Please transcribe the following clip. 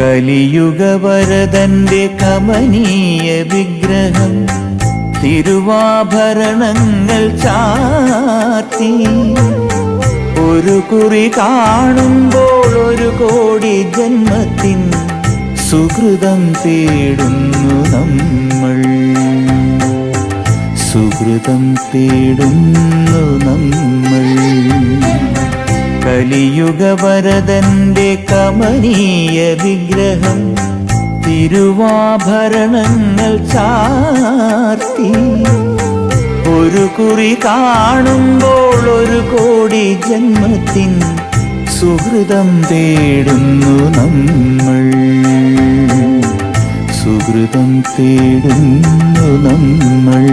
കലിയുഗവരദന്റെ കമനീയ വിഗ്രഹം തിരുവാഭരണങ്ങൾ ചാർത്തി ഒരു കുറി കാണുമ്പോൾ ഒരു കോടി ജന്മത്തിൻ സുഹൃതം തേടുന്നു നമ്മൾ, സുഹൃതം തേടുന്നു നമ്മൾ. കലിയുഗവരദന്റെ കമനീയ വിഗ്രഹം തിരുവാഭരണങ്ങൾ ചാർത്തി ഒരു കുറി കാണുമ്പോൾ ഒരു കോടി ജന്മത്തിൻ സുഹൃതം തേടുന്നു നമ്മൾ, സുഹൃതം തേടുന്നു നമ്മൾ.